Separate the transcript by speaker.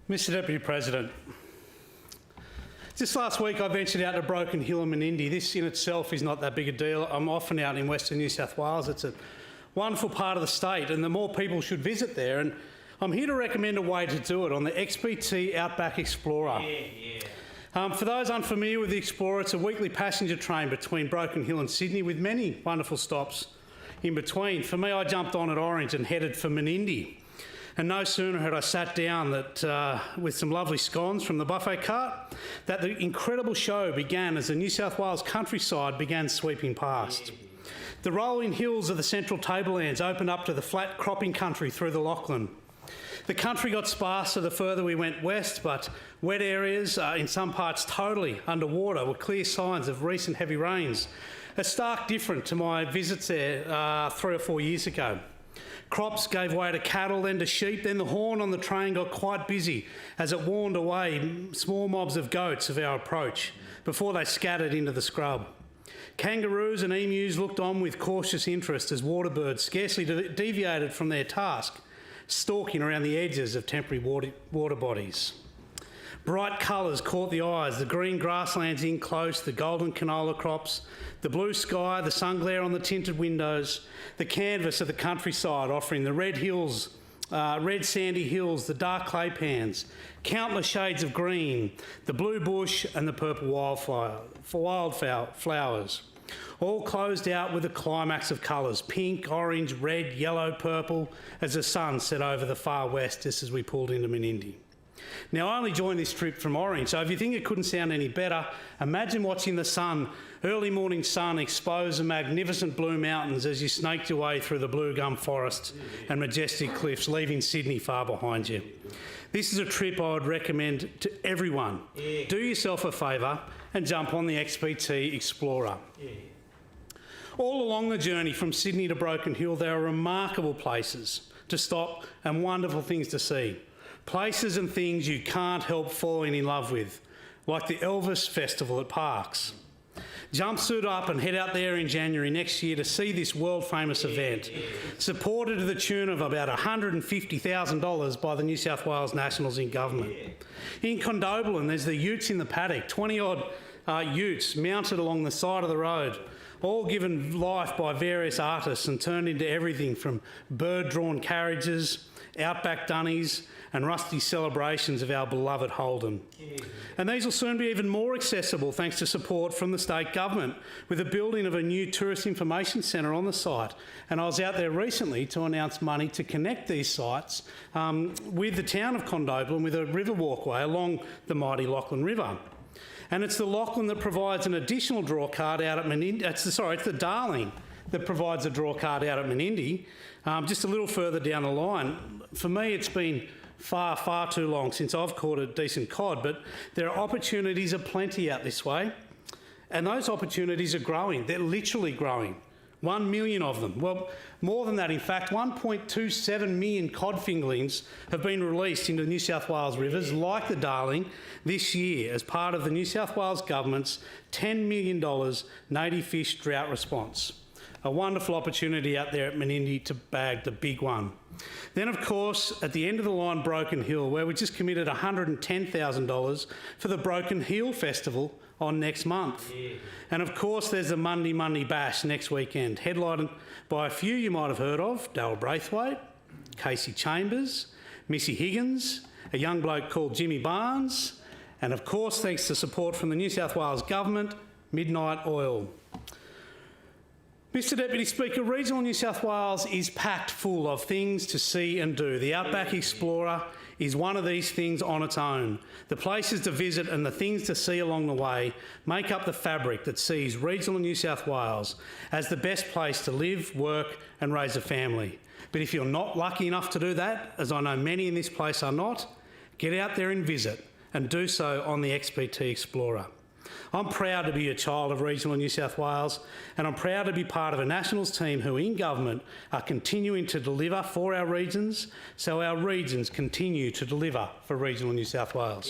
Speaker 1: Mr Deputy President, just last week I ventured out to Broken Hill and Menindee. This in itself is not that big a deal. I'm often out in Western New South Wales. It's a wonderful part of the state and the more people should visit there. And I'm here to recommend a way to do it on the XPT Outback Xplorer. For those unfamiliar with the Explorer, it's a weekly passenger train between Broken Hill and Sydney with many wonderful stops in between. For me, I jumped on at Orange and headed for Menendee. And no sooner had I sat down with some lovely scones from the buffet cart that the incredible show began as the New South Wales countryside began sweeping past. The rolling hills of the Central Tablelands opened up to the flat cropping country through the Lachlan. The country got sparser the further we went west, but wet areas, in some parts totally underwater, were clear signs of recent heavy rains. A stark difference to my visits there 3 or 4 years ago. Crops gave way to cattle, then to sheep, then the horn on the train got quite busy as it warned away small mobs of goats of our approach before they scattered into the scrub. Kangaroos and emus looked on with cautious interest as waterbirds scarcely deviated from their task, stalking around the edges of temporary water bodies. Bright colours caught the eyes, the green grasslands in close, the golden canola crops, the blue sky, the sun glare on the tinted windows, the canvas of the countryside offering the red hills, red sandy hills, the dark clay pans, countless shades of green, the blue bush and the purple wildflowers, all closed out with a climax of colours, pink, orange, red, yellow, purple, as the sun set over the far west just as we pulled into Menindee. Now, I only joined this trip from Orange, so if you think it couldn't sound any better, imagine watching the sun, early morning sun, expose the magnificent blue mountains as you snaked your way through the blue gum forests and majestic cliffs, leaving Sydney far behind you. This is a trip I would recommend to everyone. Do yourself a favour and jump on the XPT Explorer. All along the journey from Sydney to Broken Hill, there are remarkable places to stop and wonderful things to see. Places and things you can't help falling in love with, like the Elvis Festival at Parks. Jumpsuit up and head out there in January next year to see this world-famous event, supported to the tune of about $150,000 by the New South Wales Nationals in government. In Condobolin, there's the utes in the paddock, 20-odd utes mounted along the side of the road, all given life by various artists and turned into everything from bird-drawn carriages, outback dunnies and rusty celebrations of our beloved Holden. And these will soon be even more accessible thanks to support from the state government with the building of a new tourist information centre on the site. And I was out there recently to announce money to connect these sites with the town of Condobolin with a river walkway along the mighty Lachlan River. And it's the Lachlan that provides an additional draw card out at Menindee. It's the Darling that provides a draw card out at Menindee, just a little further down the line. For me, it's been far too long since I've caught a decent cod, but there are opportunities aplenty out this way, and those opportunities are growing. They're literally growing. 1 million of them. Well, more than that, in fact, 1.27 million cod fingerlings have been released into New South Wales rivers like the Darling this year as part of the New South Wales Government's $10 million native fish drought response. A wonderful opportunity out there at Menindee to bag the big one. Then, of course, at the end of the line, Broken Hill, where we just committed $110,000 for the Broken Hill Festival on next month. And, of course, there's the Menindee Bash next weekend, headlined by a few you might have heard of, Dale Braithwaite, Casey Chambers, Missy Higgins, a young bloke called Jimmy Barnes, and, of course, thanks to support from the New South Wales Government, Midnight Oil. Mr Deputy Speaker, regional New South Wales is packed full of things to see and do. The Outback Explorer is one of these things on its own. The places to visit and the things to see along the way make up the fabric that sees regional New South Wales as the best place to live, work and raise a family. But if you're not lucky enough to do that, as I know many in this place are not, get out there and visit, and do so on the XPT Explorer. I'm proud to be a child of regional New South Wales, and I'm proud to be part of a Nationals team who in government are continuing to deliver for our regions, so our regions continue to deliver for regional New South Wales.